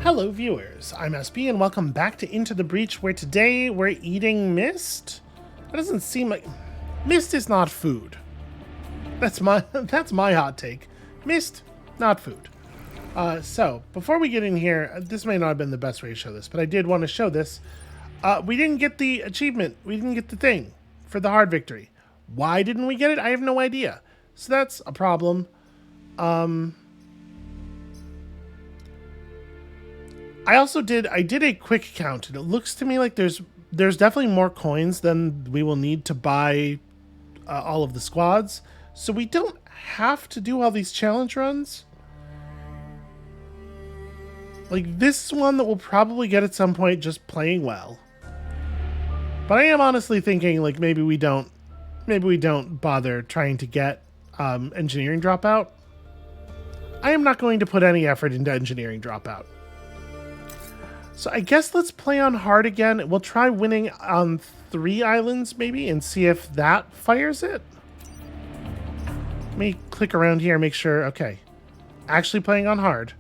Hello viewers, I'm SB and welcome back to Into the Breach, where today we're eating mist. That doesn't seem like... Mist is not food. That's my hot take. Mist, not food. So, before we get in here, this may not have been the best way to show this, but I did want to show this. We didn't get the achievement. We didn't get the thing for the hard victory. Why didn't we get it? I have no idea. So that's a problem. I did a quick count, and it looks to me like there's definitely more coins than we will need to buy all of the squads. So we don't have to do all these challenge runs. Like, this is one that we'll probably get at some point just playing well. But I am honestly thinking, like, maybe we don't bother trying to get engineering dropout. I am not going to put any effort into engineering dropout. So I guess let's play on hard again. We'll try winning on 3 islands maybe and see if that fires it. Let me click around here and make sure. Okay. Actually playing on hard.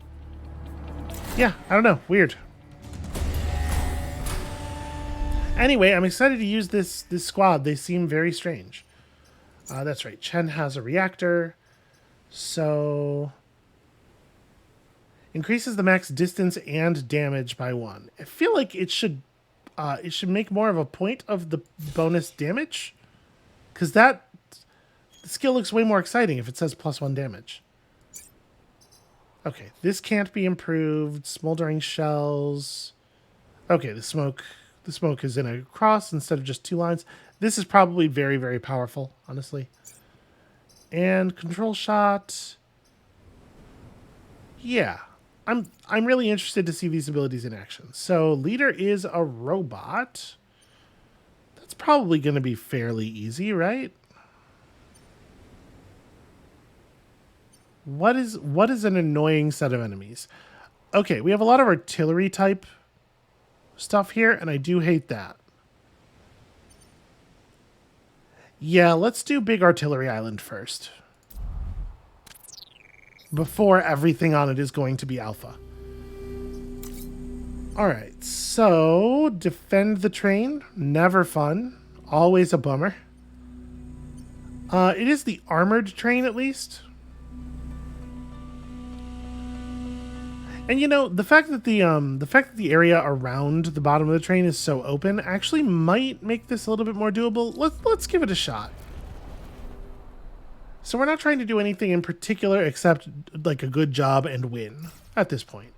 Yeah, I don't know. Weird. Anyway, I'm excited to use this squad. They seem very strange. That's right. Chen has a reactor. So... increases the max distance and damage by 1. I feel like it should make more of a point of the bonus damage, because the skill looks way more exciting if it says +1 damage. Okay, this can't be improved. Smoldering shells. Okay, the smoke is in a cross instead of just 2 lines. This is probably very, very powerful, honestly. And control shot. Yeah. I'm really interested to see these abilities in action. So leader is a robot. That's probably going to be fairly easy, right? What is an annoying set of enemies? Okay, we have a lot of artillery type stuff here, and I do hate that. Yeah, let's do Big Artillery Island first, before everything on it is going to be alpha. Alright, so defend the train. Never fun. Always a bummer. It is the armored train, at least. And you know, the fact that the area around the bottom of the train is so open actually might make this a little bit more doable. Let's give it a shot. So we're not trying to do anything in particular except like a good job and win at this point.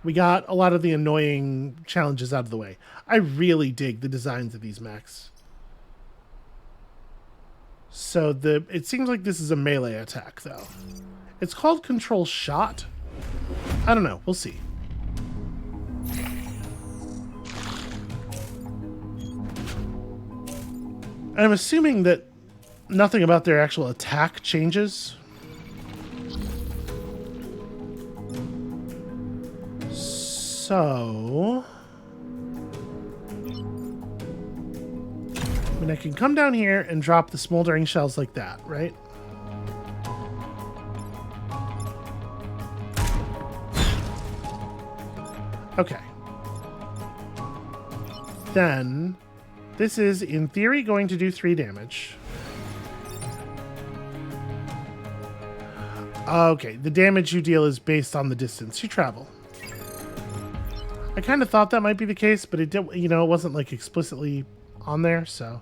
We got a lot of the annoying challenges out of the way. I really dig the designs of these mechs. So it seems like this is a melee attack though. It's called control shot. I don't know. We'll see. And I'm assuming that nothing about their actual attack changes. So... I mean, I can come down here and drop the smoldering shells like that, right? Okay. Then, this is, in theory, going to do 3 damage. Okay, the damage you deal is based on the distance you travel. I kind of thought that might be the case, but it did, you know, it wasn't like explicitly on there, so.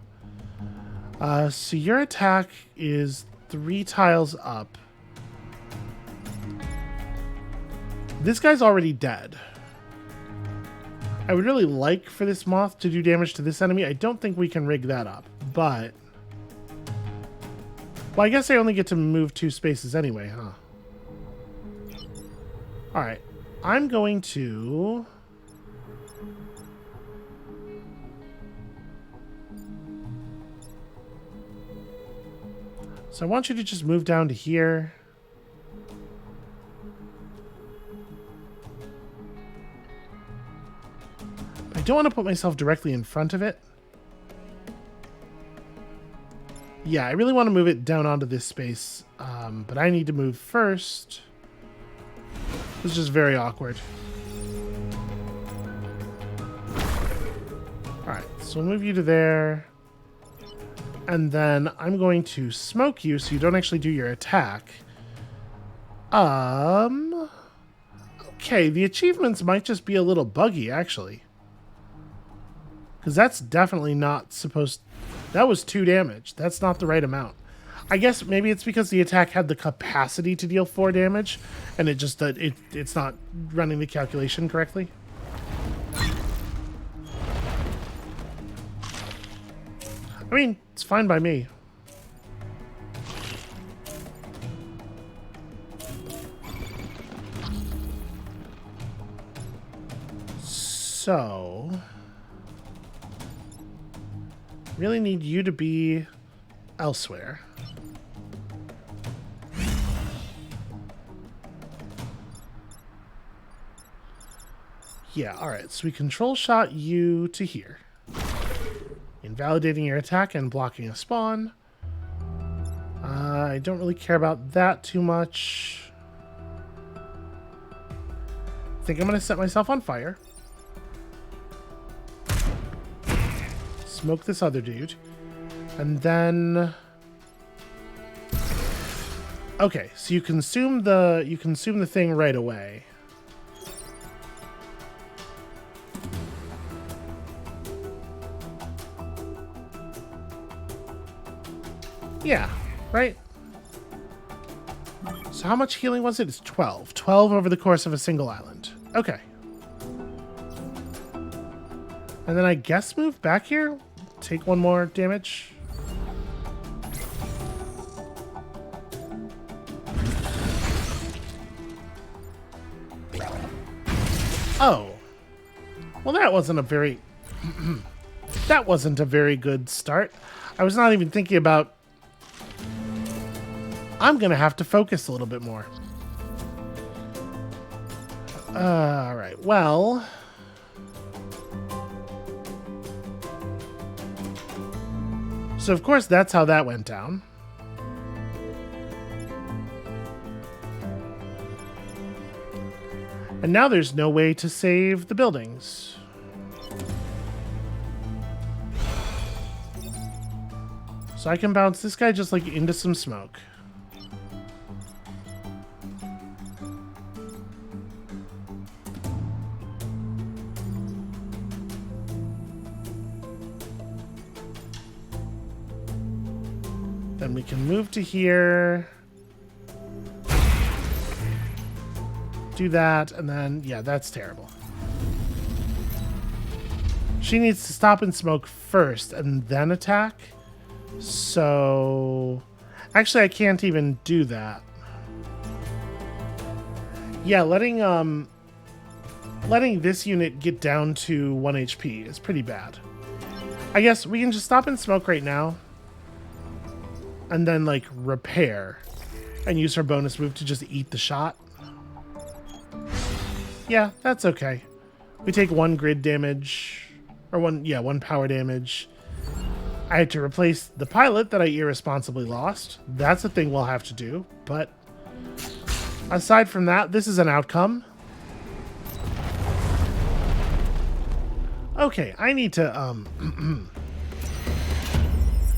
So your attack is 3 tiles up. This guy's already dead. I would really like for this moth to do damage to this enemy. I don't think we can rig that up, but... well, I guess I only get to move 2 spaces anyway, huh? Alright. I'm going to... so I want you to just move down to here. I don't want to put myself directly in front of it. Yeah, I really want to move it down onto this space, but I need to move first. This is just very awkward. Alright, so we'll move you to there. And then I'm going to smoke you so you don't actually do your attack. Okay, the achievements might just be a little buggy, actually. Because that's definitely not supposed... That was 2 damage. That's not the right amount. I guess maybe it's because the attack had the capacity to deal 4 damage, and it just it's not running the calculation correctly. I mean, it's fine by me. So... really need you to be elsewhere. Yeah, alright, so we control shot you to here. Invalidating your attack and blocking a spawn. I don't really care about that too much. I think I'm going to set myself on fire. Smoke this other dude. And then... Okay, so you consume the thing right away. Yeah, right? So how much healing was it? It's 12. 12 over the course of a single island. Okay. And then I guess move back here? Take 1 more damage? Oh. Well, that wasn't a very... that wasn't a very good start. I was not even thinking about... I'm going to have to focus a little bit more. Alright, well... So, of course, that's how that went down. And now there's no way to save the buildings. So I can bounce this guy just, like, into some smoke. Then we can move to here. Do that, and then, yeah, that's terrible. She needs to stop and smoke first, and then attack. So... Actually, I can't even do that. Yeah, letting this unit get down to 1 HP is pretty bad. I guess we can just stop and smoke right now. And then, like, repair. And use her bonus move to just eat the shot. Yeah, that's okay. We take 1 grid damage. Or 1 power damage. I had to replace the pilot that I irresponsibly lost. That's a thing we'll have to do. But aside from that, this is an outcome. Okay, I need to, I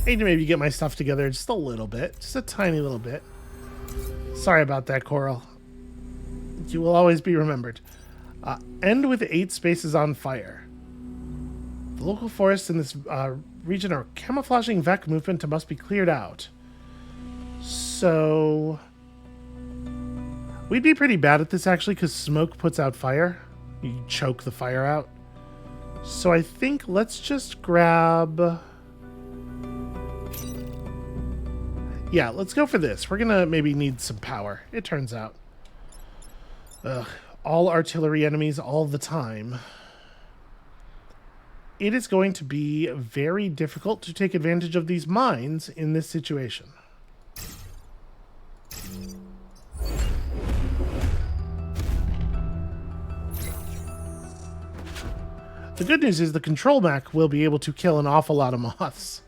need to maybe get my stuff together just a little bit. Just a tiny little bit. Sorry about that, Coral. You will always be remembered. End with 8 spaces on fire. The local forests in this region are camouflaging Vec movement and must be cleared out. So... we'd be pretty bad at this, actually, because smoke puts out fire. You choke the fire out. So I think let's just grab... yeah, let's go for this. We're gonna maybe need some power, it turns out. Ugh, all artillery enemies all the time. It is going to be very difficult to take advantage of these mines in this situation. The good news is the control mech will be able to kill an awful lot of moths.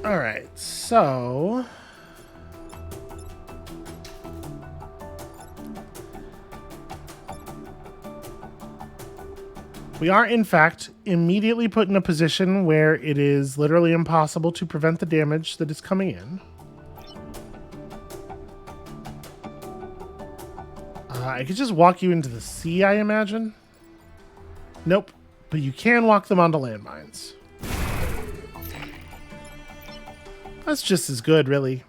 Alright, so... we are, in fact, immediately put in a position where it is literally impossible to prevent the damage that is coming in. I could just walk you into the sea, I imagine. Nope, but you can walk them onto landmines. That's just as good, really.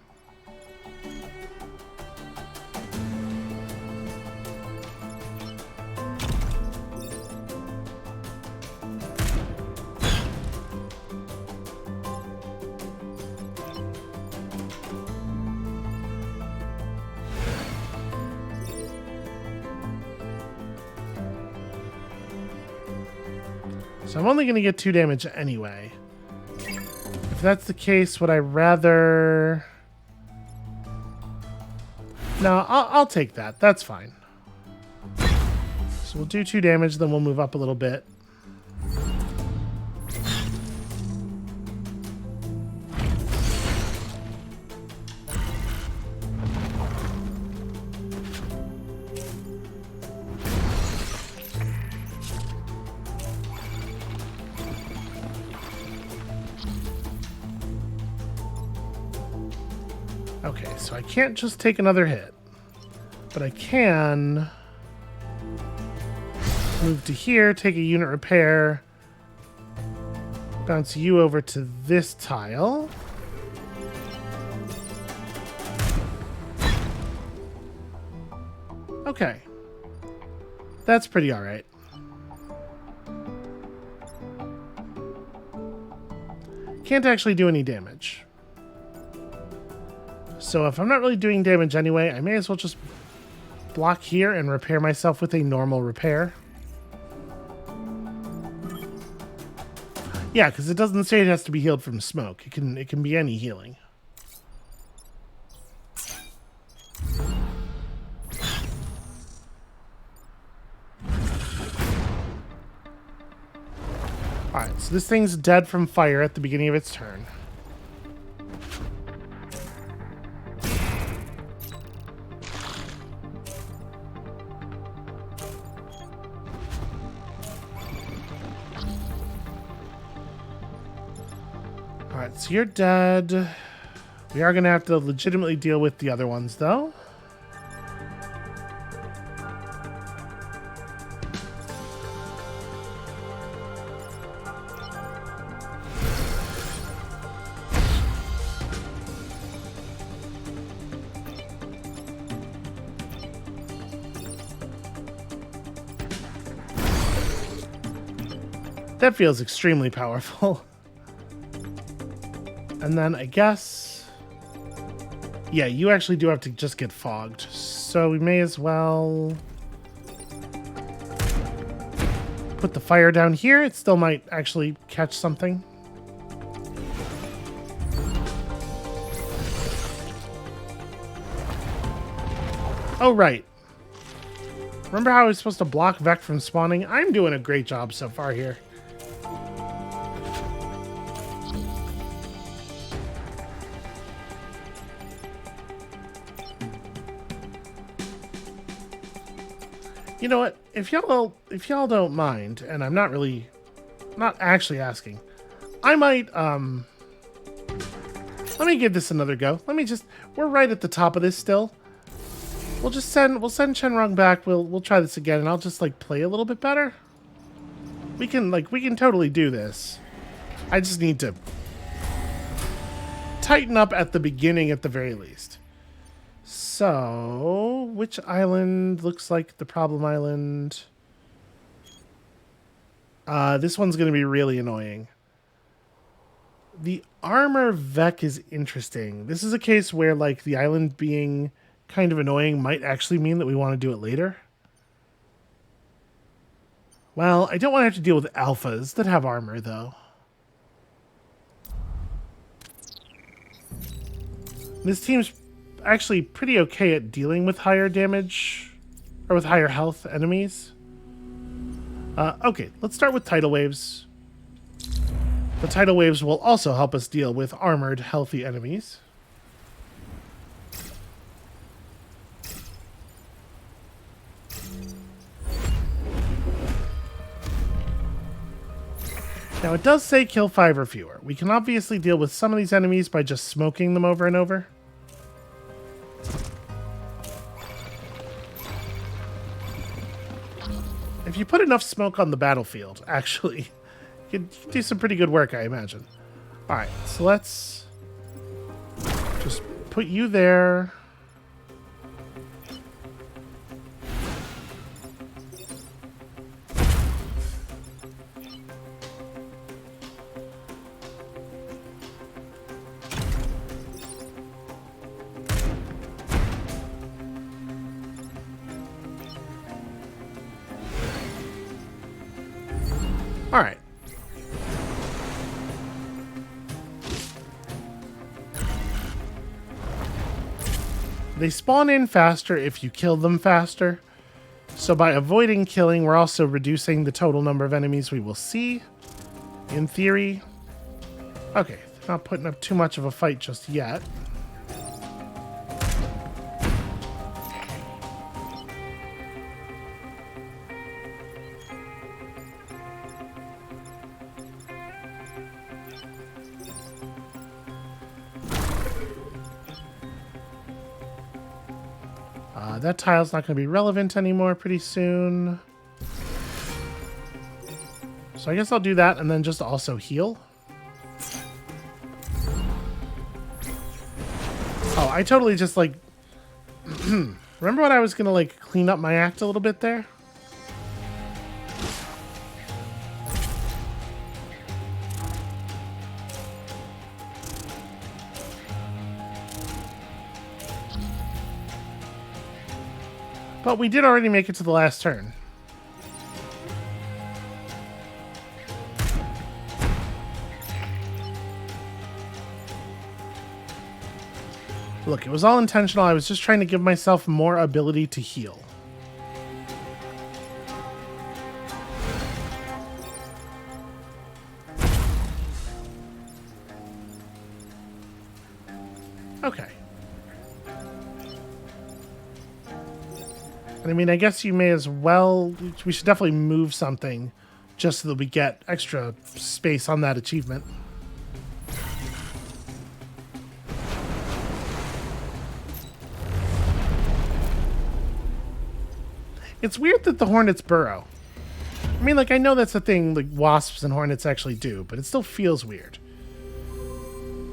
So I'm only going to get 2 damage anyway. If that's the case, would I rather... No, I'll take that. That's fine. So we'll do 2 damage, then we'll move up a little bit. Okay, so I can't just take another hit, but I can move to here, take a unit repair, bounce you over to this tile. Okay, that's pretty all right. Can't actually do any damage. So if I'm not really doing damage anyway, I may as well just block here and repair myself with a normal repair. Yeah, because it doesn't say it has to be healed from smoke. It can be any healing. Alright, so this thing's dead from fire at the beginning of its turn. Alright, so you're dead. We are going to have to legitimately deal with the other ones, though. That feels extremely powerful. And then I guess... yeah, you actually do have to just get fogged. So we may as well... put the fire down here. It still might actually catch something. Oh, right. Remember how I was supposed to block Vec from spawning? I'm doing a great job so far here. You know what? If y'all don't mind, and I'm not actually asking, I might let me give this another go. We're right at the top of this still. We'll send Shenrong back. We'll try this again, and I'll just like play a little bit better. We can totally do this. I just need to tighten up at the beginning at the very least. So, which island looks like the problem island? This one's going to be really annoying. The armor Vec is interesting. This is a case where, like, the island being kind of annoying might actually mean that we want to do it later. Well, I don't want to have to deal with alphas that have armor, though. This team's actually pretty okay at dealing with higher damage, or with higher health enemies. Okay, let's start with tidal waves. The tidal waves will also help us deal with armored, healthy enemies. Now it does say kill 5 or fewer. We can obviously deal with some of these enemies by just smoking them over and over. If you put enough smoke on the battlefield, actually, you can do some pretty good work, I imagine. Alright, so let's just put you there. All right. They spawn in faster if you kill them faster. So by avoiding killing, we're also reducing the total number of enemies we will see, in theory. Okay, not putting up too much of a fight just yet. That tile's not going to be relevant anymore pretty soon. So I guess I'll do that and then just also heal. Oh, I totally just like... Remember when I was going to like clean up my act a little bit there? But we did already make it to the last turn. Look, it was all intentional. I was just trying to give myself more ability to heal. Okay. I mean, I guess you may as well... We should definitely move something just so that we get extra space on that achievement. It's weird that the hornets burrow. I mean, like, I know that's a thing like wasps and hornets actually do, but it still feels weird.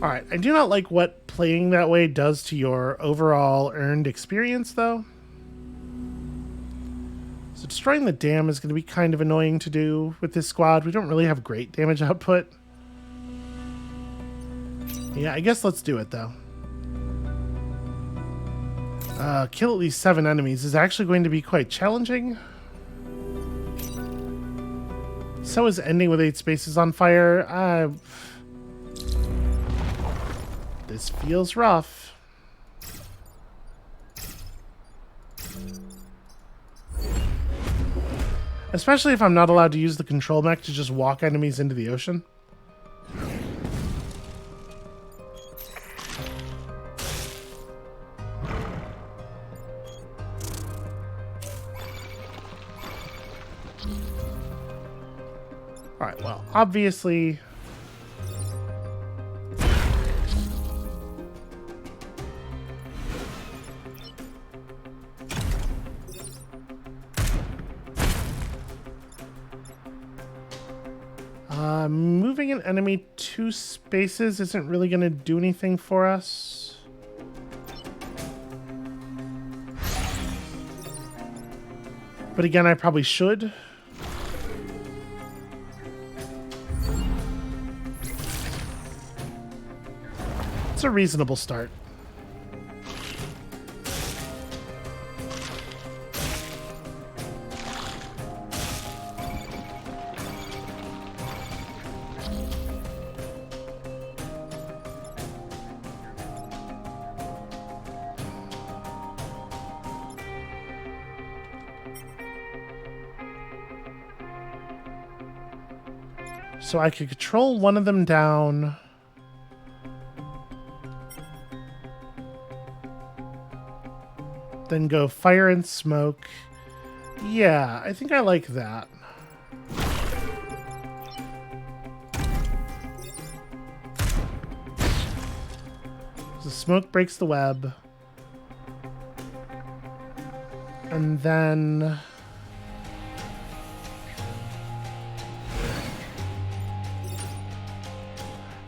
Alright, I do not like what playing that way does to your overall earned experience, though. So destroying the dam is going to be kind of annoying to do with this squad. We don't really have great damage output. Yeah, I guess let's do it, though. Kill at least 7 enemies is actually going to be quite challenging. So is ending with 8 spaces on fire. This feels rough. Especially if I'm not allowed to use the control mech to just walk enemies into the ocean. Alright, well, obviously... moving an enemy 2 spaces isn't really going to do anything for us. But again, I probably should. It's a reasonable start. So I could control one of them down. Then go fire and smoke. Yeah, I think I like that. The smoke breaks the web. And then...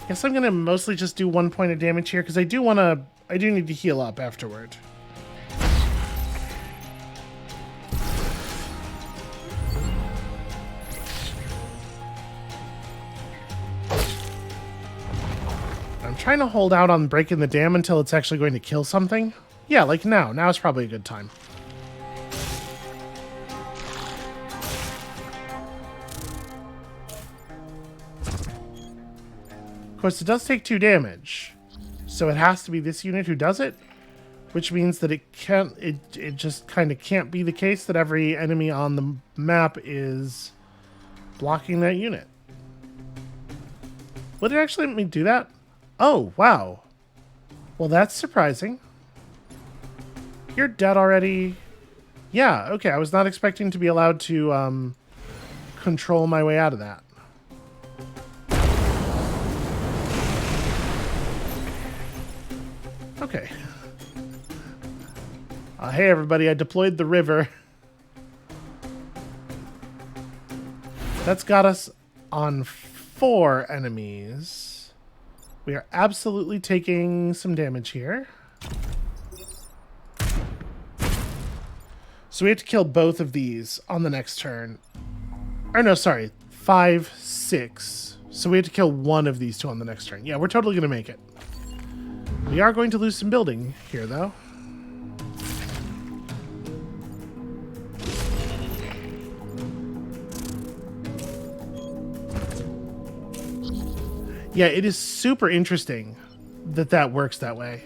I guess I'm gonna mostly just do 1 point of damage here, because I do need to heal up afterward. I'm trying to hold out on breaking the dam until it's actually going to kill something. Yeah, like now. Now is probably a good time. Of course, it does take 2 damage, so it has to be this unit who does it, which means that it just kind of can't be the case that every enemy on the map is blocking that unit. Would it actually let me do that? Oh, wow. Well, that's surprising. You're dead already. Yeah, okay, I was not expecting to be allowed to control my way out of that. Okay. Hey everybody, I deployed the river. That's got us on 4 enemies. We are absolutely taking some damage here. So we have to kill both of these on the next turn. Or no, sorry. 5, 6. So we have to kill one of these 2 on the next turn. Yeah, we're totally going to make it. We are going to lose some building here, though. Yeah, it is super interesting that that works that way.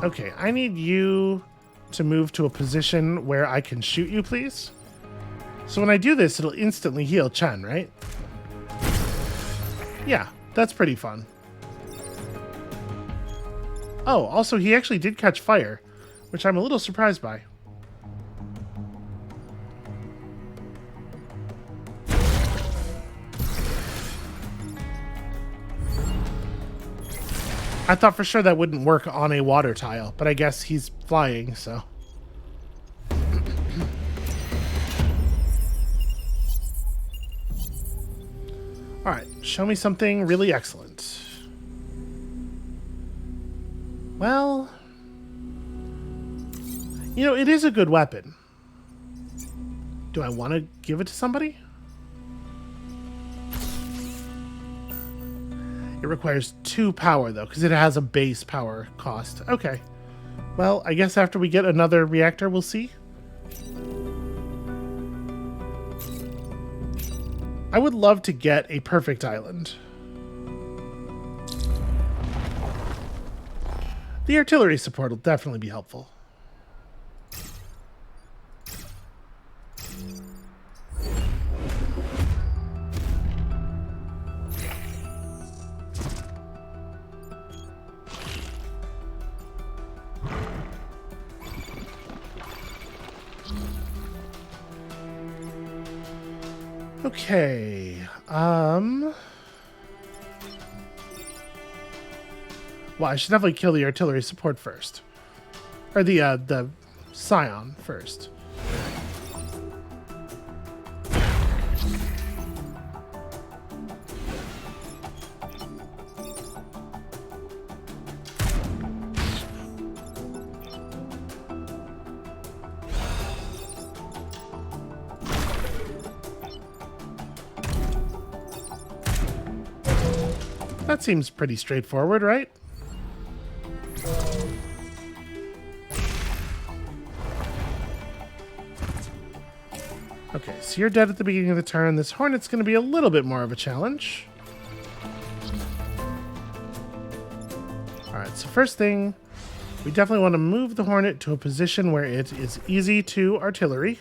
Okay, I need you to move to a position where I can shoot you, please. So when I do this, it'll instantly heal Chen, right? Yeah, that's pretty fun. Oh, also he actually did catch fire, which I'm a little surprised by. I thought for sure that wouldn't work on a water tile, but I guess he's flying, so. Alright, show me something really excellent. Well, you know, it is a good weapon. Do I want to give it to somebody? It requires 2 power, though, because it has a base power cost. Okay. Well, I guess after we get another reactor, we'll see. I would love to get a perfect island. The artillery support will definitely be helpful. Okay, well, I should definitely kill the artillery support first. Or the scion first. That seems pretty straightforward, right? Okay, so you're dead at the beginning of the turn. This Hornet's going to be a little bit more of a challenge. Alright, so first thing, we definitely want to move the Hornet to a position where it is easy to artillery.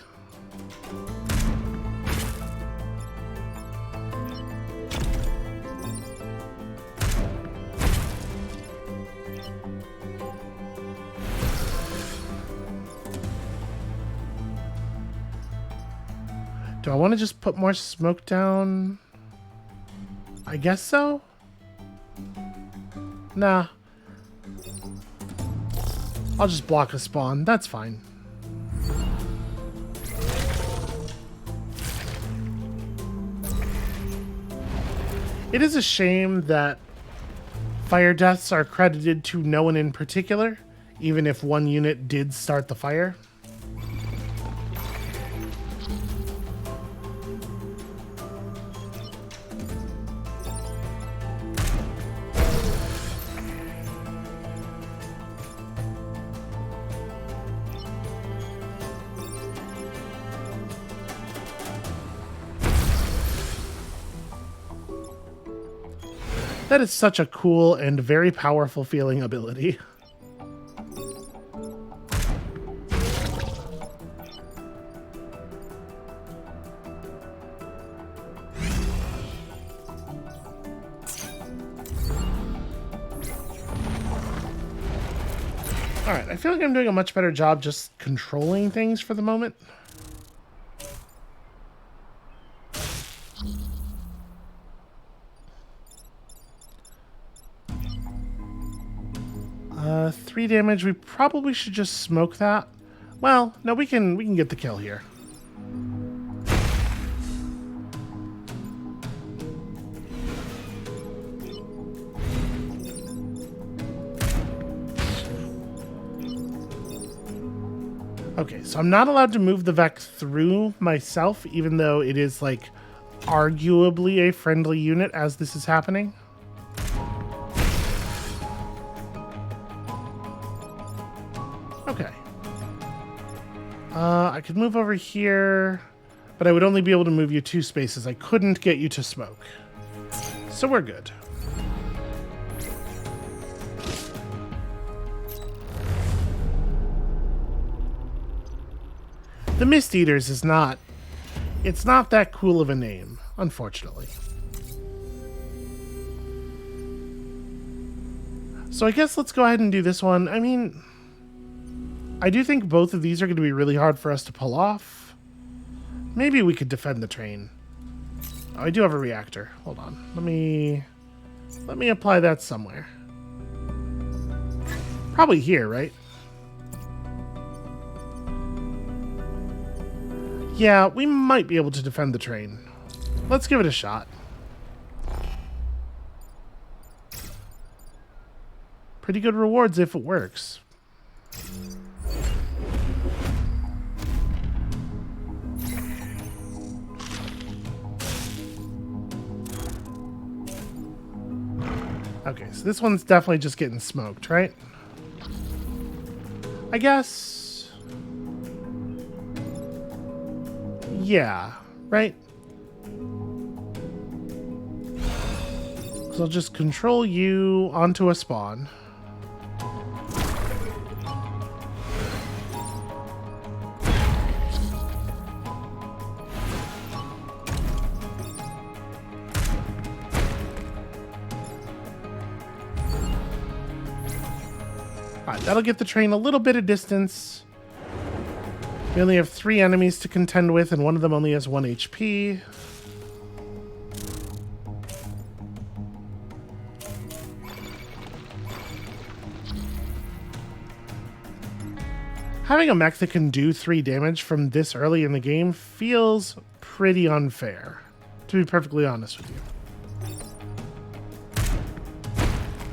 Do I want to just put more smoke down? I guess so? Nah. I'll just block a spawn. That's fine. It is a shame that fire deaths are credited to no one in particular, even if one unit did start the fire. That is such a cool and very powerful feeling ability. Alright, I feel like I'm doing a much better job just controlling things for the moment. Three damage. We probably should just smoke that. Well, no, we can get the kill here. Okay, so I'm not allowed to move the Vec through myself, even though it is, like, arguably a friendly unit as this is happening. Okay. I could move over here, but I would only be able to move you 2 spaces. I couldn't get you to smoke. So we're good. The Mist Eaters is not... It's not that cool of a name, unfortunately. So I guess let's go ahead and do this one. I mean, I do think both of these are going to be really hard for us to pull off. Maybe we could defend the train. Oh, I do have a reactor. Hold on. Let me apply that somewhere. Probably here, right? Yeah, we might be able to defend the train. Let's give it a shot. Pretty good rewards if it works. Okay, so this one's definitely just getting smoked, right? I guess... Yeah, right? So I'll just control you onto a spawn. Alright, that'll get the train a little bit of distance. We only have 3 enemies to contend with, and one of them only has 1 HP. Having a mech that can do 3 damage from this early in the game feels pretty unfair, to be perfectly honest with you.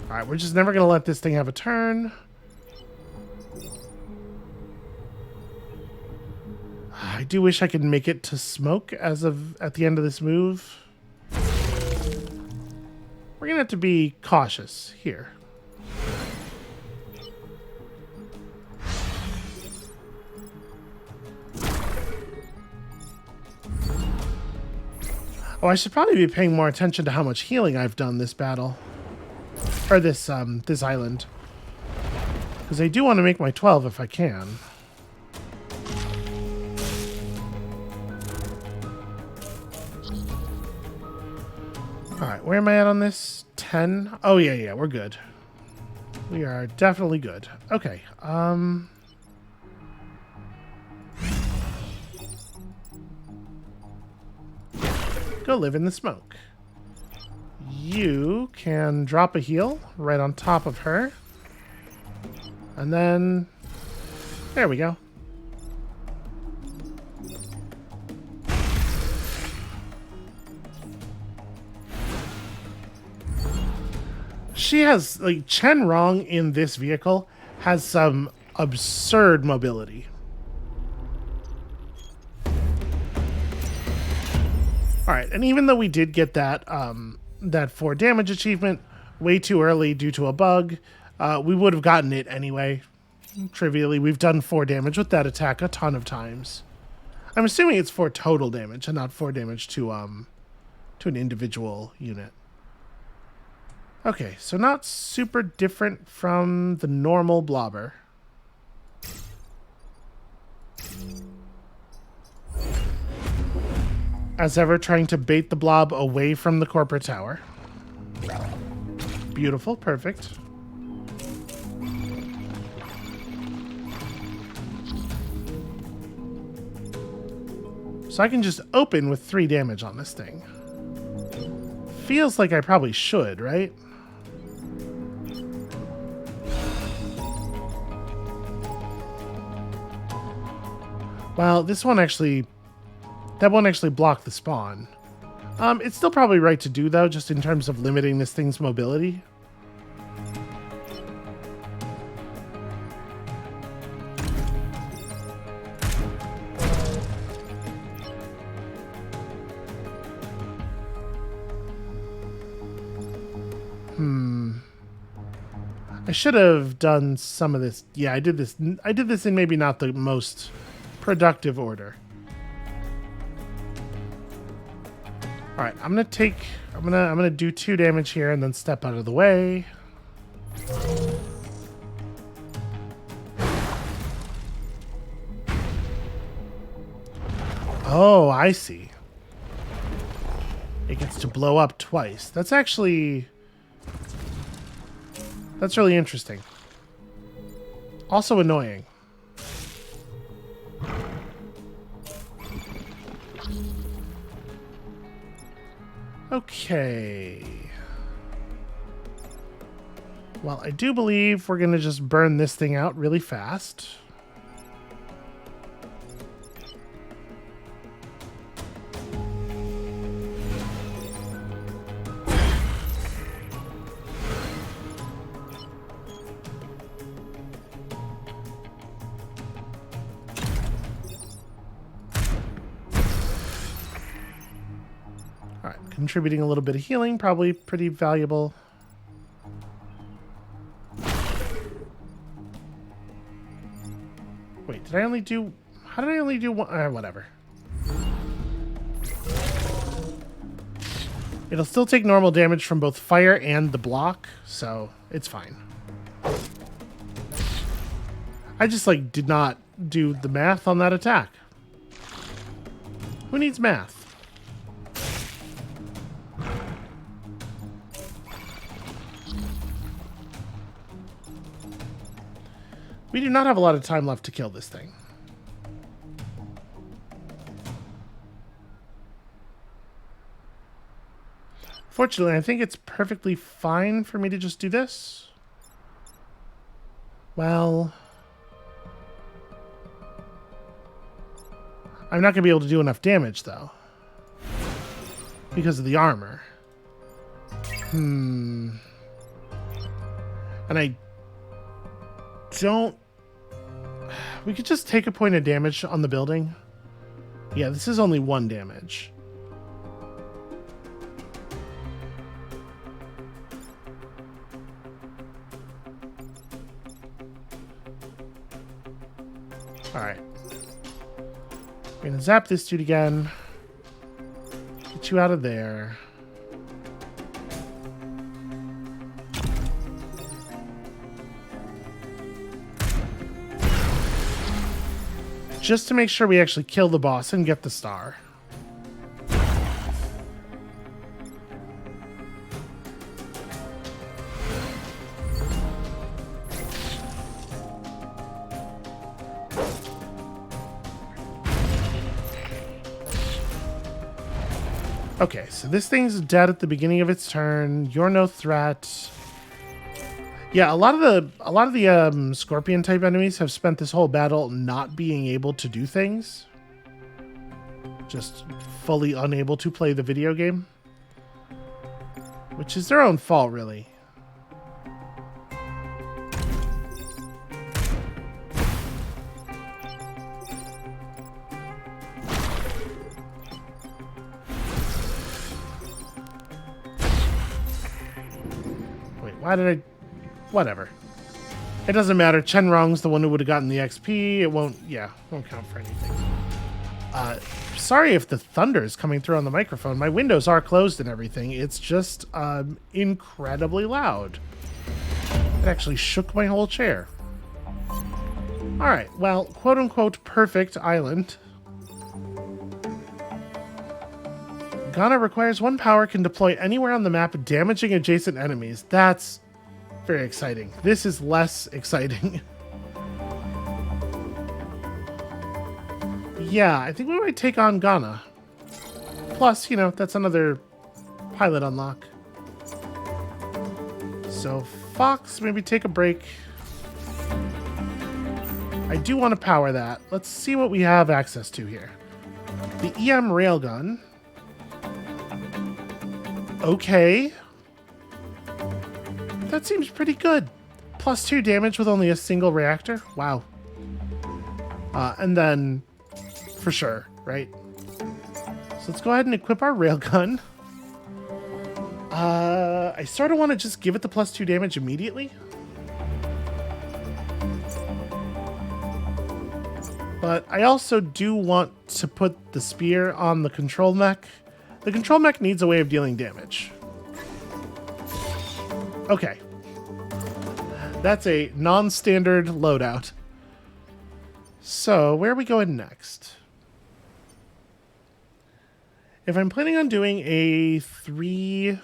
Alright, we're just never going to let this thing have a turn. I do wish I could make it to smoke at the end of this move. We're gonna have to be cautious here. Oh, I should probably be paying more attention to how much healing I've done this battle. Or this island. Because I do want to make my 12 if I can. Alright, where am I at on this? 10? Oh, yeah, we're good. We are definitely good. Okay, go live in the smoke. You can drop a heal right on top of her. And then... there we go. She has, like, Chen Rong in this vehicle has some absurd mobility. Alright, and even though we did get that, that 4 damage achievement way too early due to a bug, we would have gotten it anyway. Trivially, we've done 4 damage with that attack a ton of times. I'm assuming it's 4 total damage and not 4 damage to an individual unit. Okay, so not super different from the normal blobber. As ever, trying to bait the blob away from the corporate tower. Beautiful, perfect. So I can just open with 3 damage on this thing. Feels like I probably should, right? Well, this one actually... that won't actually block the spawn. It's still probably right to do, though, just in terms of limiting this thing's mobility. I should have done some of this. Yeah, I did this in maybe not the most productive order. All right, I'm gonna do 2 damage here and then step out of the way. Oh, I see. It gets to blow up twice. That's really interesting. Also annoying. Okay. Well, I do believe we're going to just burn this thing out really fast. Contributing a little bit of healing, probably pretty valuable. Wait, did I only do... how did I only do one? Whatever. It'll still take normal damage from both fire and the block, so it's fine. I just, like, did not do the math on that attack. Who needs math? We do not have a lot of time left to kill this thing. Fortunately, I think it's perfectly fine for me to just do this. Well... I'm not going to be able to do enough damage, though. Because of the armor. And I don't... we could just take a point of damage on the building. Yeah, this is only 1 damage. Alright. We're gonna zap this dude again. Get you out of there. just to make sure we actually kill the boss and get the star. Okay, so this thing's dead at the beginning of its turn. You're no threat. Yeah, a lot of the scorpion type enemies have spent this whole battle not being able to do things, just fully unable to play the video game, which is their own fault, really. Why did I... Whatever. It doesn't matter. Chenrong's the one who would have gotten the XP. It won't... Yeah, won't count for anything. Sorry if the thunder is coming through on the microphone. My windows are closed and everything. It's just incredibly loud. It actually shook my whole chair. Alright, well, quote-unquote perfect island. Ghana requires 1 power, can deploy anywhere on the map, damaging adjacent enemies. That's very exciting. This is less exciting. Yeah, I think we might take on Ghana. Plus, you know, that's another pilot unlock. So, Fox, maybe take a break. I do want to power that. Let's see what we have access to here. The EM railgun. Okay. That seems pretty good. +2 damage with only a single reactor. Wow. And then, for sure, right? So let's go ahead and equip our railgun. I sort of want to just give it the +2 damage immediately. But I also do want to put the spear on the control mech. The control mech needs a way of dealing damage. Okay. That's a non-standard loadout. So, where are we going next? If I'm planning on doing a three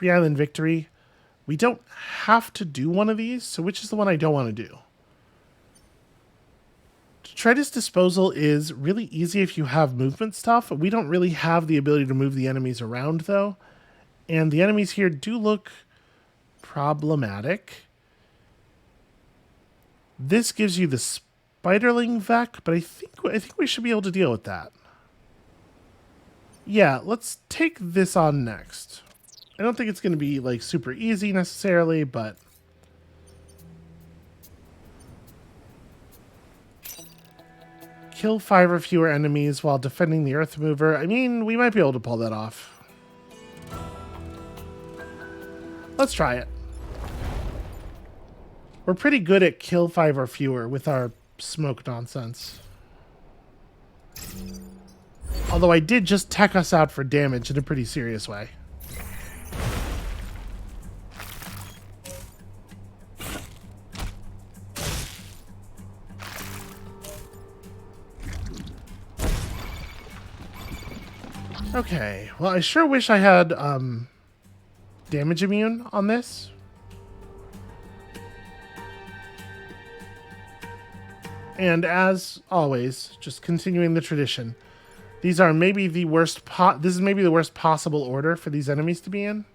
island victory, we don't have to do one of these, so which is the one I don't want to do? Detritus disposal is really easy if you have movement stuff. We don't really have the ability to move the enemies around, though. And the enemies here do look problematic. This gives you the Spiderling Vec, but I think we should be able to deal with that. Yeah, let's take this on next. I don't think it's going to be like super easy necessarily, but kill 5 or fewer enemies while defending the Earth Mover. I mean, we might be able to pull that off. Let's try it. We're pretty good at kill 5 or fewer with our smoke nonsense. Although I did just tech us out for damage in a pretty serious way. Okay, well, I sure wish I had damage immune on this. And as always, just continuing the tradition, these are maybe the worst this is maybe the worst possible order for these enemies to be in.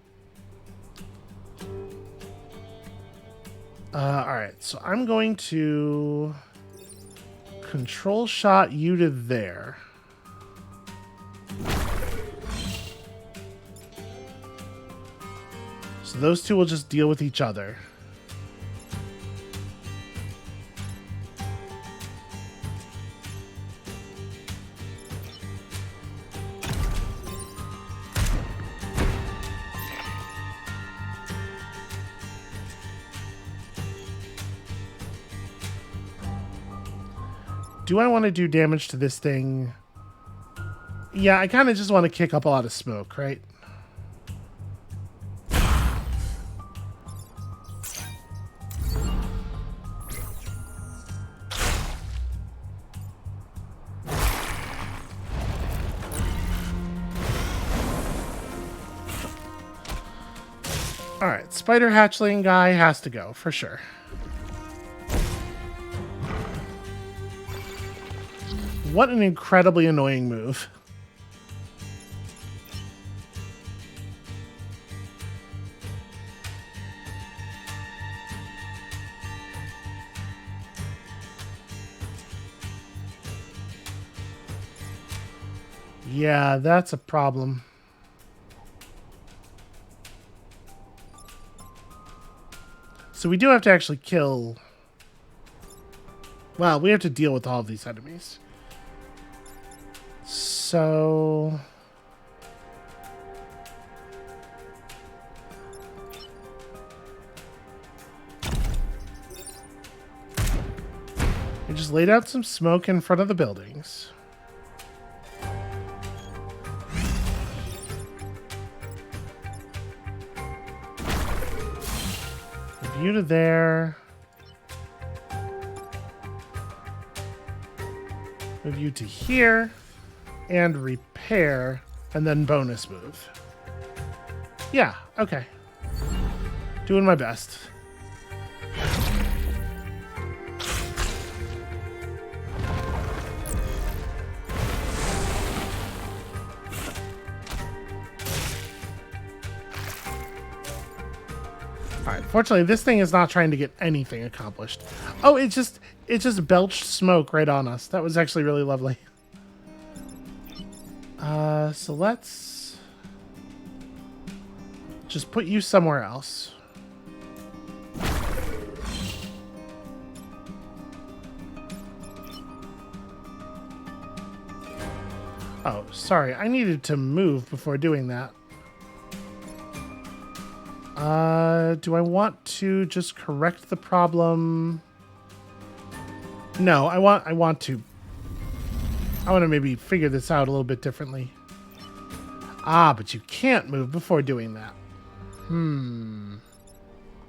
Alright, so I'm going to control shot you to there. So those two will just deal with each other. Do I want to do damage to this thing? Yeah, I kind of just want to kick up a lot of smoke, right? Alright, spider hatchling guy has to go, for sure. What an incredibly annoying move. Yeah, that's a problem. So we do have to actually kill... Well, we have to deal with all of these enemies. So... we just laid out some smoke in front of the buildings. You to there. Move you to here. And repair. And then bonus move. Yeah, okay. Doing my best. Alright, fortunately this thing is not trying to get anything accomplished. Oh, it just belched smoke right on us. That was actually really lovely. So let's just put you somewhere else. Oh, sorry. I needed to move before doing that. Do I want to just correct the problem? No, I want to maybe figure this out a little bit differently. Ah, but you can't move before doing that.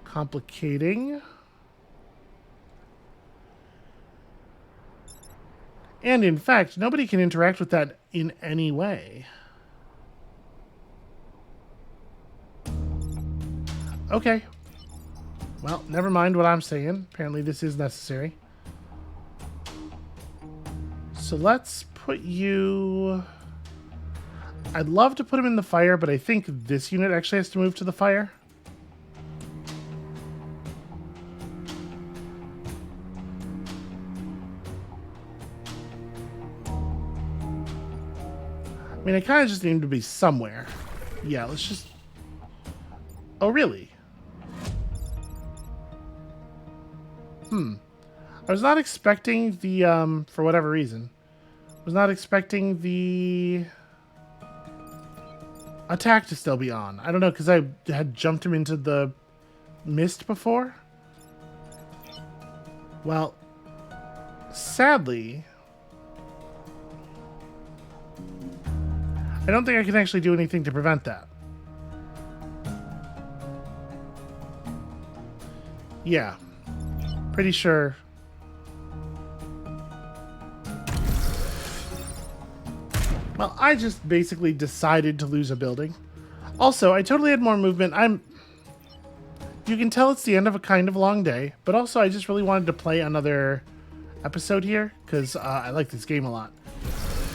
Complicating. And in fact, nobody can interact with that in any way. Okay. Well, never mind what I'm saying. Apparently this is necessary. So let's put you... I'd love to put him in the fire, but I think this unit actually has to move to the fire. I mean, I kind of just need him to be somewhere. Yeah, let's just... Oh, really? I was not expecting the, for whatever reason, was not expecting the attack to still be on. I don't know, because I had jumped him into the mist before. Well, sadly, I don't think I can actually do anything to prevent that. Yeah. Pretty sure. Well, I just basically decided to lose a building. Also, I totally had more movement. You can tell it's the end of a kind of long day, but also I just really wanted to play another episode here because I like this game a lot.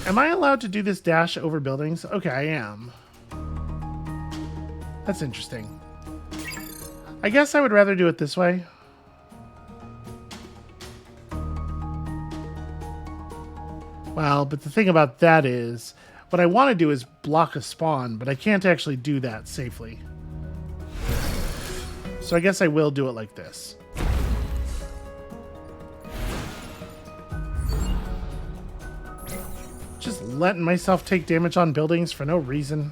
Am I allowed to do this dash over buildings? Okay, I am. That's interesting. I guess I would rather do it this way. Well, but the thing about that is, what I want to do is block a spawn, but I can't actually do that safely. So I guess I will do it like this. Just letting myself take damage on buildings for no reason.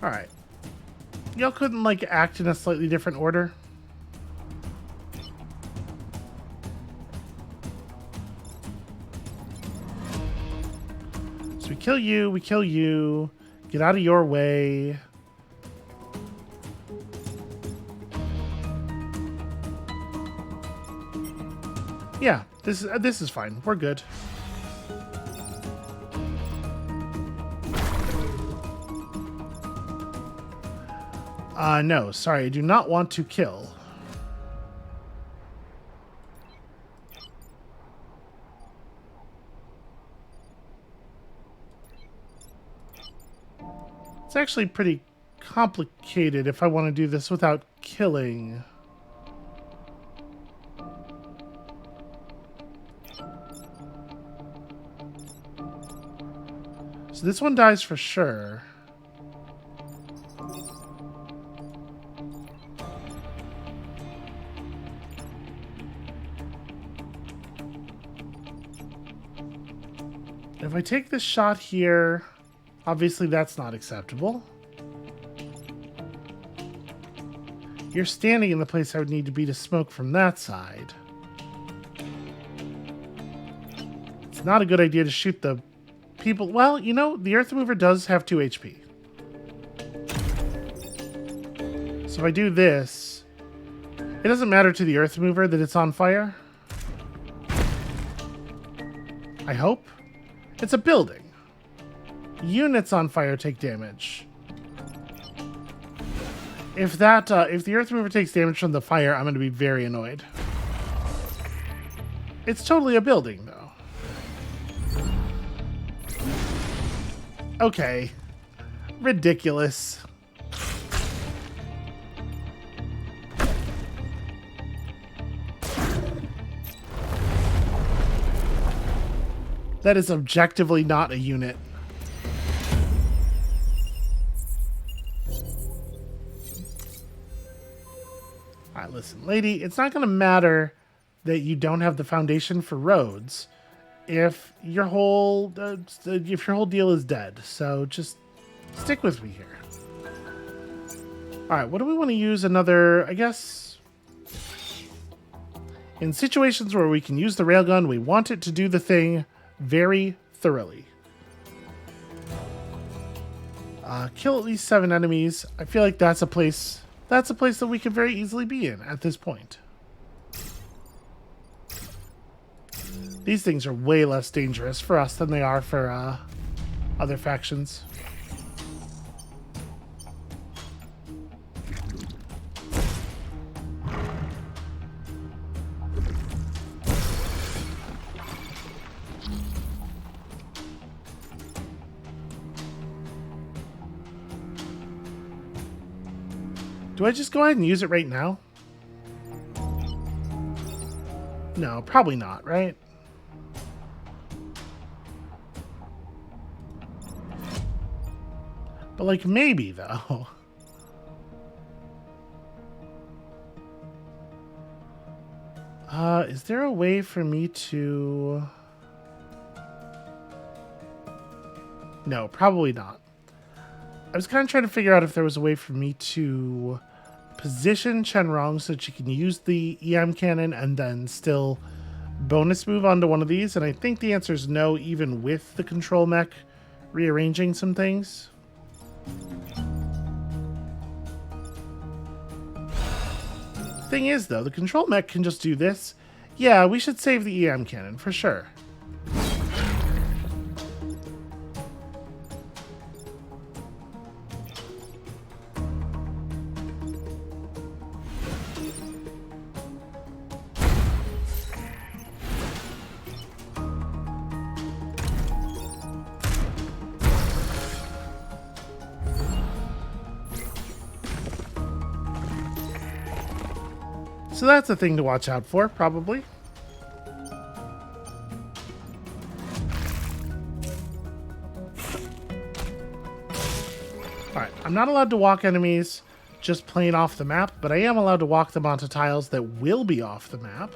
Alright. Y'all couldn't, like, act in a slightly different order? So we kill you, get out of your way. Yeah, this is fine. We're good. No, sorry, I do not want to kill. It's actually pretty complicated if I want to do this without killing. So this one dies for sure. If I take this shot here, obviously that's not acceptable. You're standing in the place I would need to be to smoke from that side. It's not a good idea to shoot the people. Well, you know, the Earth Mover does have 2 HP. So if I do this, it doesn't matter to the Earth Mover that it's on fire. I hope. It's a building. Units on fire take damage. If the Earth Mover takes damage from the fire, I'm going to be very annoyed. It's totally a building, though. Okay. Ridiculous. That is objectively not a unit. Alright, listen, lady, it's not going to matter that you don't have the foundation for roads if your whole deal is dead. So just stick with me here. Alright, what do we want to use another, I guess... In situations where we can use the railgun, we want it to do the thing very thoroughly. Kill at least 7 enemies. I feel like that's a place that we could very easily be in at this point. These things are way less dangerous for us than they are for other factions. Do I just go ahead and use it right now? No, probably not, right? But, like, maybe, though. Is there a way for me to... No, probably not. I was kind of trying to figure out if there was a way for me to position Shenrong so that she can use the EM cannon and then still bonus move onto one of these. And I think the answer is no, even with the control mech rearranging some things. Thing is, though, the control mech can just do this. Yeah, we should save the EM cannon for sure. So that's a thing to watch out for, probably. Alright, I'm not allowed to walk enemies just plain off the map, but I am allowed to walk them onto tiles that will be off the map.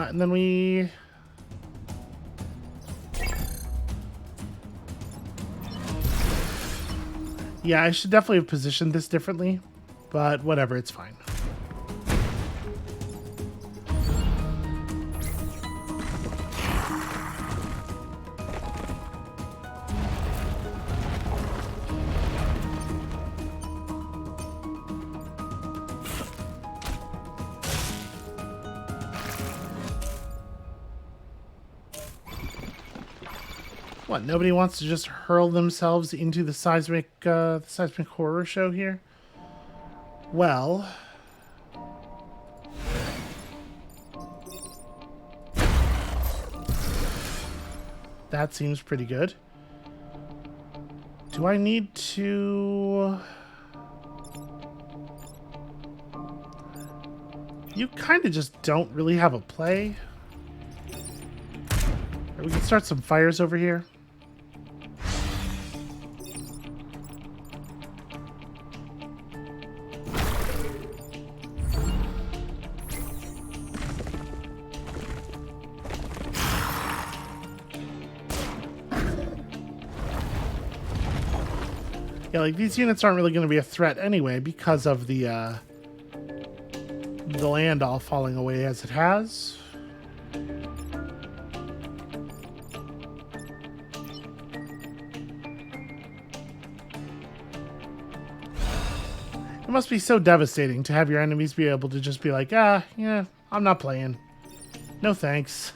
And then we... Yeah, I should definitely have positioned this differently, but whatever, it's fine. What, nobody wants to just hurl themselves into the seismic horror show here? Well, that seems pretty good. Do I need to... You kind of just don't really have a play. We can start some fires over here. Yeah, like these units aren't really going to be a threat anyway because of the land all falling away as it has. It must be so devastating to have your enemies be able to just be like, ah, yeah, I'm not playing. No thanks.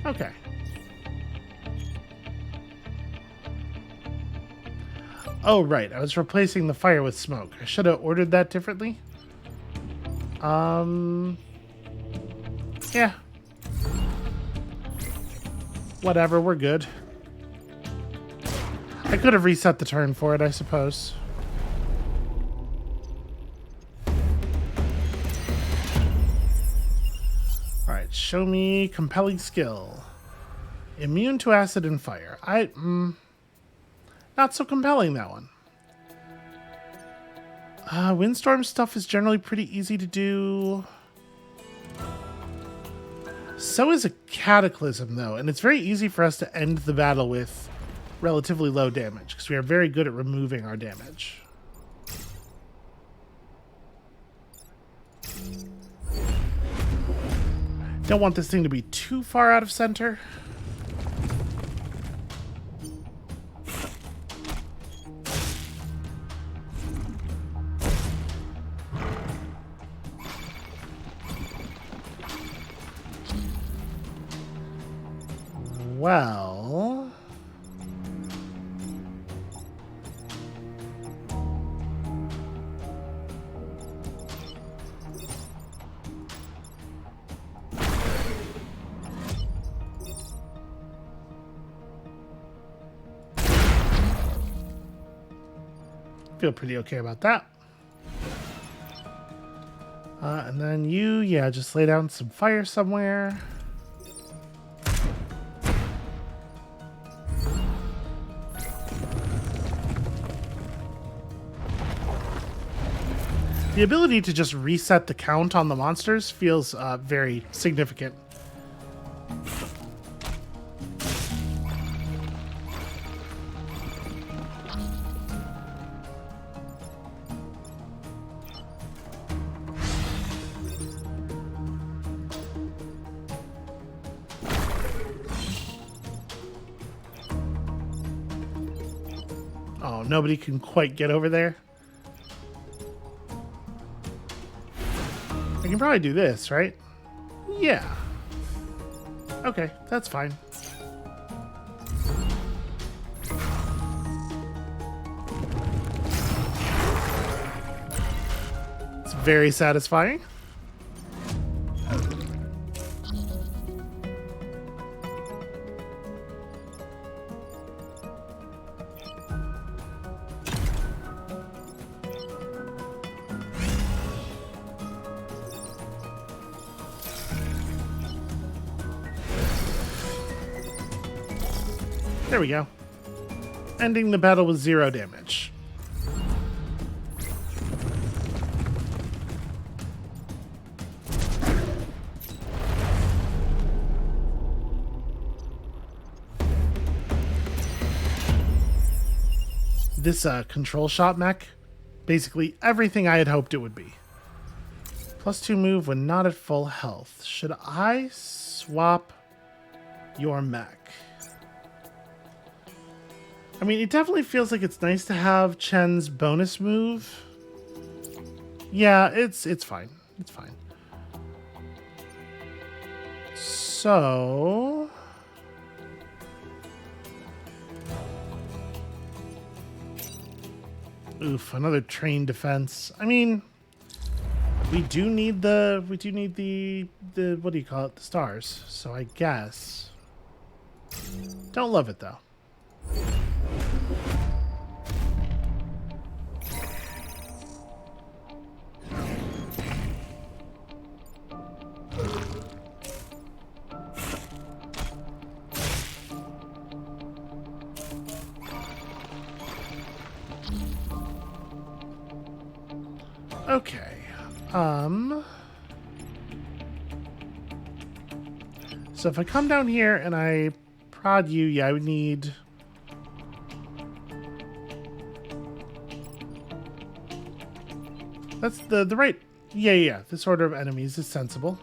Okay. Oh, right. I was replacing the fire with smoke. I should have ordered that differently. Yeah. Whatever, we're good. I could have reset the turn for it, I suppose. Alright, show me compelling skill. Immune to acid and fire. Not so compelling, that one. Windstorm stuff is generally pretty easy to do. So is a cataclysm, though, and it's very easy for us to end the battle with relatively low damage, because we are very good at removing our damage. Don't want this thing to be too far out of center. Well... feel pretty okay about that. And then you, yeah, just lay down some fire somewhere. The ability to just reset the count on the monsters feels very significant. Oh, nobody can quite get over there. I can probably do this, right? Yeah. Okay, that's fine. It's very satisfying. There we go. Ending the battle with 0 damage. this control shot mech. Basically everything I had hoped it would be. +2 move when not at full health. Should I swap your mech? I mean, it definitely feels like it's nice to have Chen's bonus move. Yeah, it's fine. It's fine. So... oof, another train defense. I mean, we do need the what do you call it? The stars. So I guess. Don't love it though. Okay. So if I come down here and I prod you, yeah, I would need... that's the right... yeah. This order of enemies is sensible.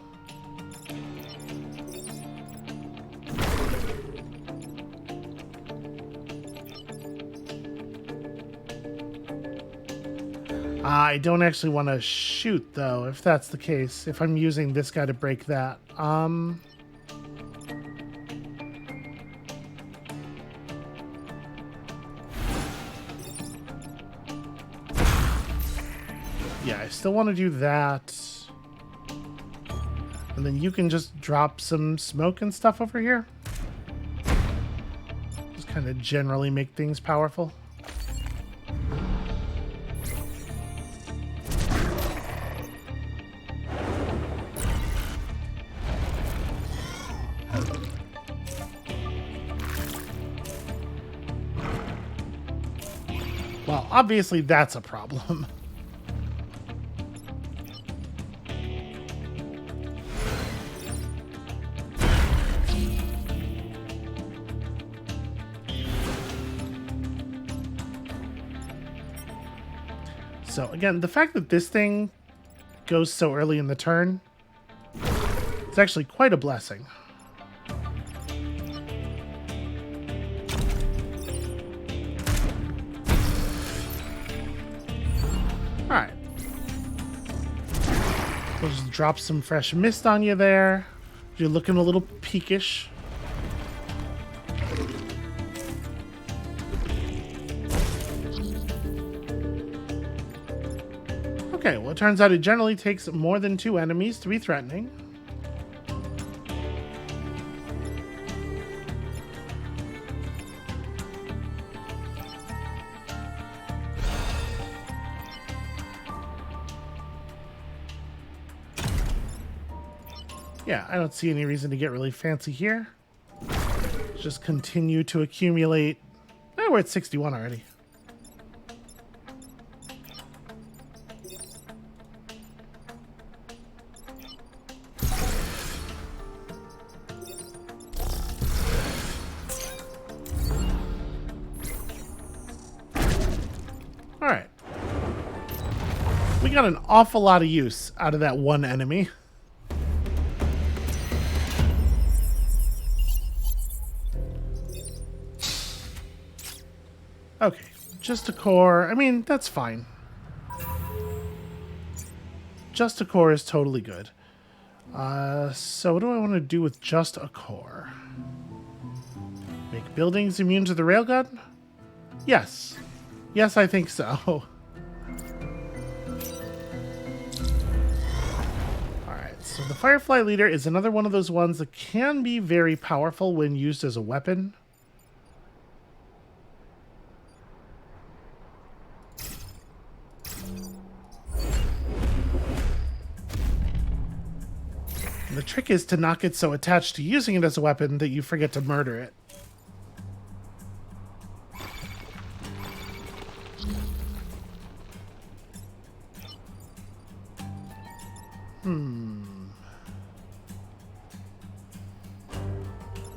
I don't actually want to shoot, though, if that's the case. If I'm using this guy to break that. Yeah, I still want to do that. And then you can just drop some smoke and stuff over here. Just kind of generally make things powerful. Well, obviously that's a problem. So again, the fact that this thing goes so early in the turn, it's actually quite a blessing. Alright. We'll just drop some fresh mist on you there. You're looking a little peakish. Okay, well, it turns out it generally takes more than 2 enemies to be threatening. Yeah, I don't see any reason to get really fancy here. Just continue to accumulate. We're at 61 already. Alright. We got an awful lot of use out of that one enemy. Okay, just a core. I mean, that's fine. Just a core is totally good. So what do I want to do with just a core? Make buildings immune to the railgun? Yes. Yes, I think so. Alright, so the Firefly Leader is another one of those ones that can be very powerful when used as a weapon. And the trick is to not get so attached to using it as a weapon that you forget to murder it.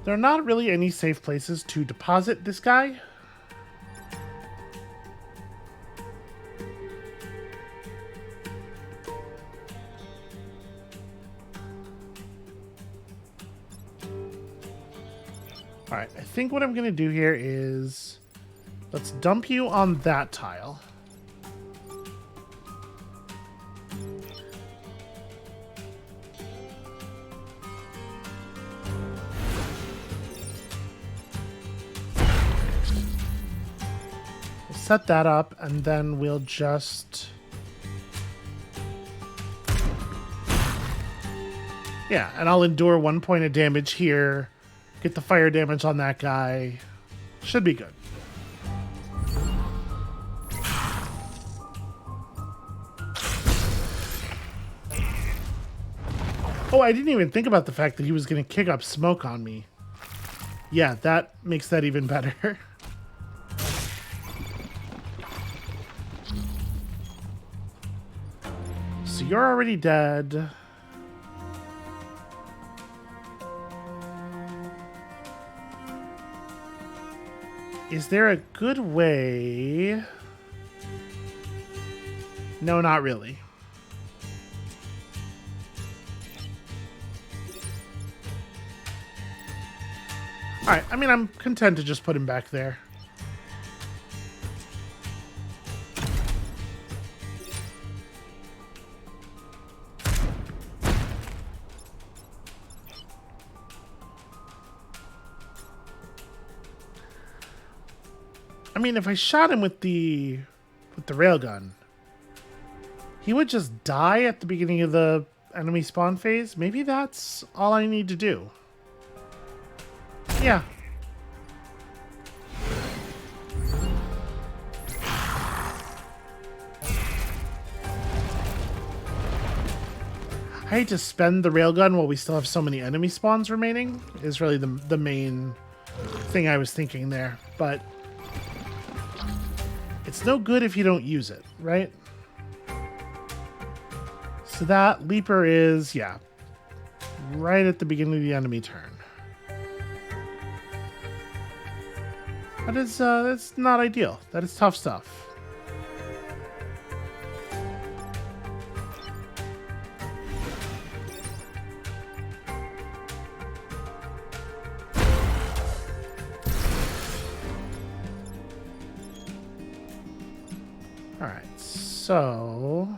There are not really any safe places to deposit this guy. think what I'm going to do here is let's dump you on that tile. We'll set that up, and then we'll just... Yeah, and I'll endure 1 point of damage here. Get the fire damage on that guy. Should be good. Oh, I didn't even think about the fact that he was going to kick up smoke on me. Yeah, that makes that even better. So you're already dead. Is there a good way? No, not really. Alright, I mean, I'm content to just put him back there. I mean, if I shot him with the railgun, he would just die at the beginning of the enemy spawn phase. Maybe that's all I need to do. Yeah. I hate to spend the railgun while we still have so many enemy spawns remaining, is really the main thing I was thinking there, but it's no good if you don't use it, right? So that leaper is, yeah, right at the beginning of the enemy turn. That is, that's not ideal. That is tough stuff. All right, so...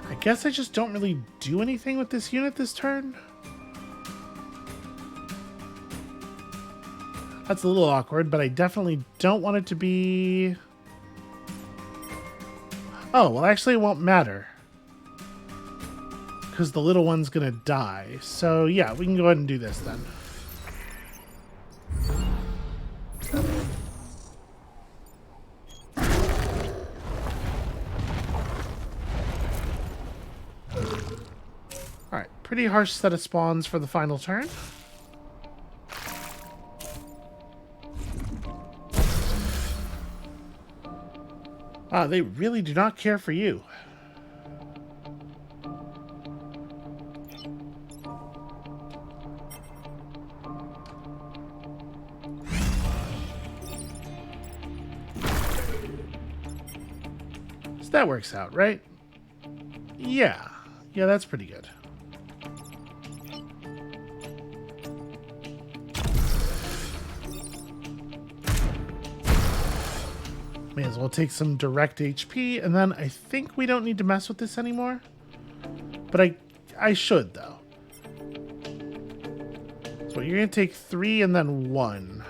I guess I just don't really do anything with this unit this turn. That's a little awkward, but I definitely don't want it to be... Oh, well, actually it won't matter. Because the little one's gonna die. So, yeah, we can go ahead and do this then. Alright, pretty harsh set of spawns for the final turn. Ah, they really do not care for you. So that works out, right? Yeah. Yeah, that's pretty good. May as well take some direct HP, and then I think we don't need to mess with this anymore. But I should, though. So you're going to take 3 and then 1.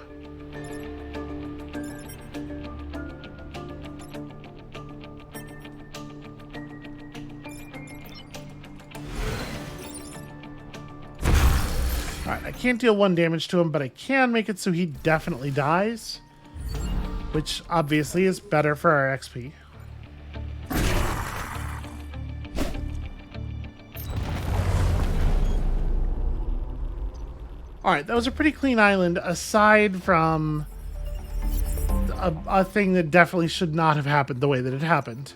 Alright, I can't deal 1 damage to him, but I can make it so he definitely dies. Which obviously is better for our XP. Alright, that was a pretty clean island, aside from a thing that definitely should not have happened the way that it happened.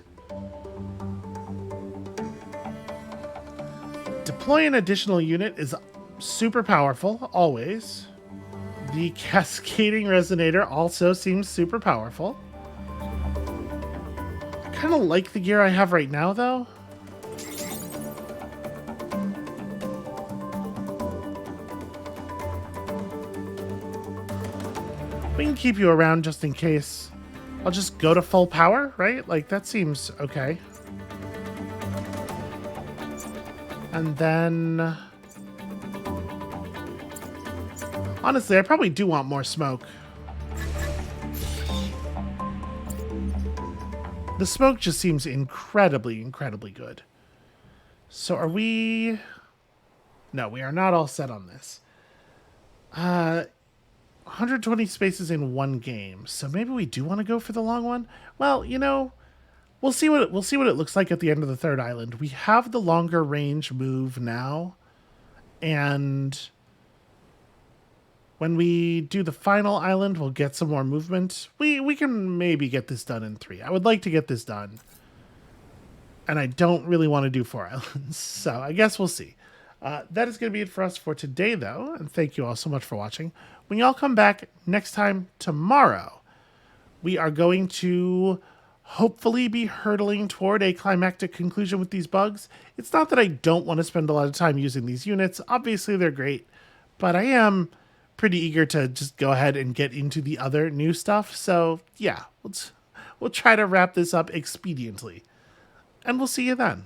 Deploy an additional unit is super powerful, always. The cascading resonator also seems super powerful. I kind of like the gear I have right now, though. We can keep you around just in case. I'll just go to full power, right? Like, that seems okay. And then... honestly, I probably do want more smoke. The smoke just seems incredibly, incredibly good. So are we... no, we are not all set on this. 120 spaces in one game, so maybe we do want to go for the long one. Well, you know, we'll see what it looks like at the end of the third island. We have the longer range move now, and when we do the final island, we'll get some more movement. We can maybe get this done in 3. I would like to get this done, and I don't really want to do 4 islands, so I guess we'll see. That is going to be it for us for today, though, and thank you all so much for watching. When y'all come back next time tomorrow, we are going to hopefully be hurtling toward a climactic conclusion with these bugs. It's not that I don't want to spend a lot of time using these units. Obviously, they're great, but I am pretty eager to just go ahead and get into the other new stuff. So, yeah, we'll try to wrap this up expediently, and we'll see you then.